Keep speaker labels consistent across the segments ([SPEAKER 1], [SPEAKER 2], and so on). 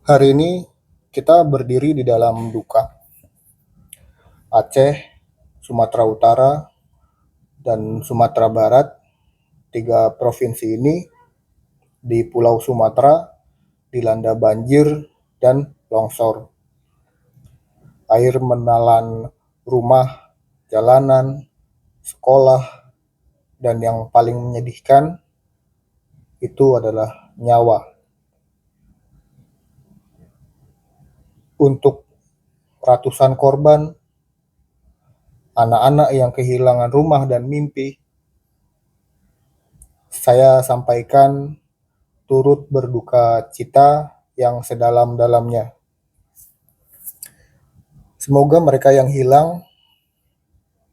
[SPEAKER 1] Hari ini kita berdiri di dalam duka. Aceh, Sumatera Utara, dan Sumatera Barat, tiga provinsi ini di Pulau Sumatera dilanda banjir dan longsor. Air menelan rumah, jalanan, sekolah, dan yang paling menyedihkan itu adalah nyawa. Untuk ratusan korban, anak-anak yang kehilangan rumah dan mimpi, saya sampaikan turut berduka cita yang sedalam-dalamnya. Semoga mereka yang hilang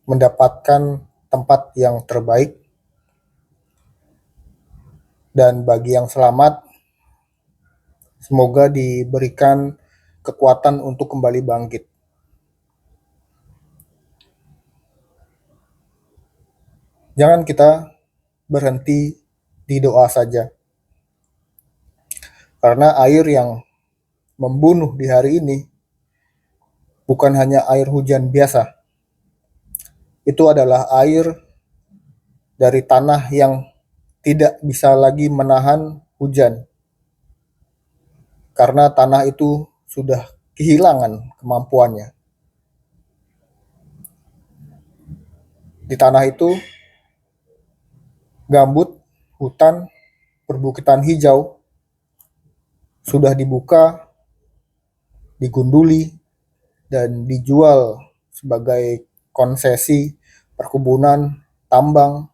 [SPEAKER 1] mendapatkan tempat yang terbaik, dan bagi yang selamat, semoga diberikan kekuatan untuk kembali bangkit. Jangan kita berhenti di doa saja, karena air yang membunuh di hari ini bukan hanya air hujan biasa, itu adalah air dari tanah yang tidak bisa lagi menahan hujan, karena tanah itu sudah kehilangan kemampuannya. Di tanah itu, gambut, hutan, perbukitan hijau sudah dibuka, digunduli, dan dijual sebagai konsesi perkebunan, tambang.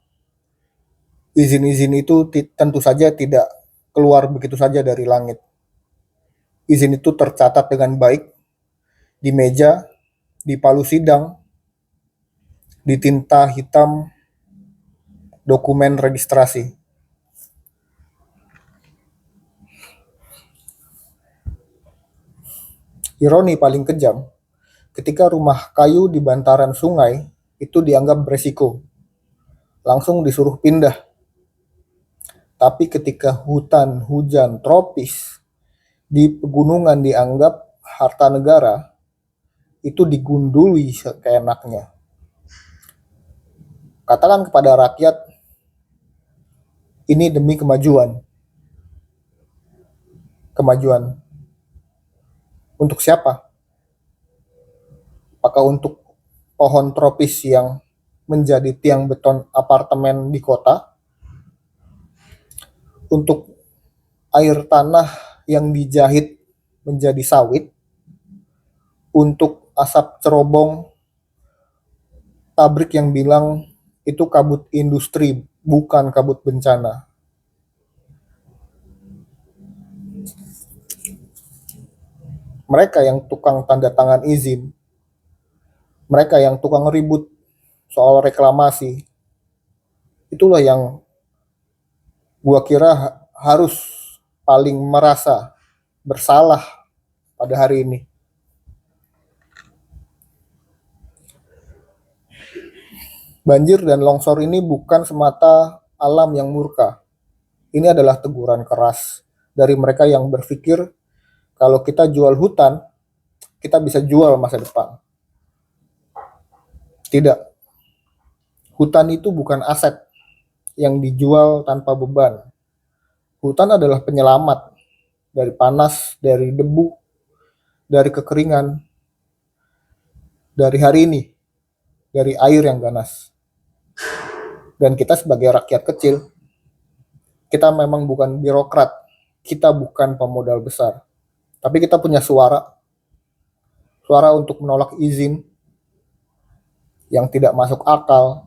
[SPEAKER 1] Izin-izin itu tentu saja tidak keluar begitu saja dari langit. Izin itu tercatat dengan baik di meja, di palu sidang, di tinta hitam dokumen registrasi. Ironi paling kejam, ketika rumah kayu di bantaran sungai itu dianggap beresiko, langsung disuruh pindah. Tapi ketika hutan hujan tropis di pegunungan dianggap harta negara, itu digunduli seenaknya. Katakan kepada rakyat, ini demi kemajuan. Kemajuan untuk siapa? Apakah untuk pohon tropis yang menjadi tiang beton apartemen di kota? Untuk air tanah yang dijahit menjadi sawit? Untuk asap cerobong pabrik yang bilang itu kabut industri, bukan kabut bencana? Mereka yang tukang tanda tangan izin, mereka yang tukang ribut soal reklamasi, itulah yang gua kira harus paling merasa bersalah pada hari ini. Banjir dan longsor ini bukan semata alam yang murka. Ini adalah teguran keras dari mereka yang berpikir kalau kita jual hutan, kita bisa jual masa depan. Tidak. Hutan itu bukan aset yang dijual tanpa beban. Hutan adalah penyelamat dari panas, dari debu, dari kekeringan, dari hari ini, dari air yang ganas. Dan kita sebagai rakyat kecil, kita memang bukan birokrat, kita bukan pemodal besar, tapi kita punya suara untuk menolak izin yang tidak masuk akal,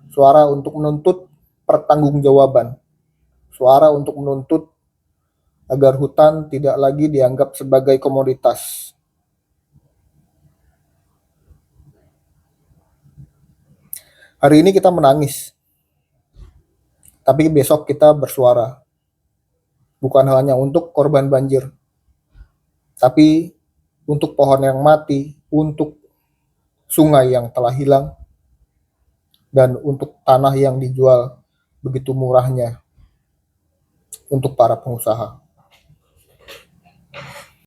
[SPEAKER 1] suara untuk menuntut pertanggungjawaban, suara untuk menuntut agar hutan tidak lagi dianggap sebagai komoditas. Hari ini kita menangis, tapi besok kita bersuara. Bukan hanya untuk korban banjir, tapi untuk pohon yang mati, untuk sungai yang telah hilang, dan untuk tanah yang dijual begitu murahnya untuk para pengusaha.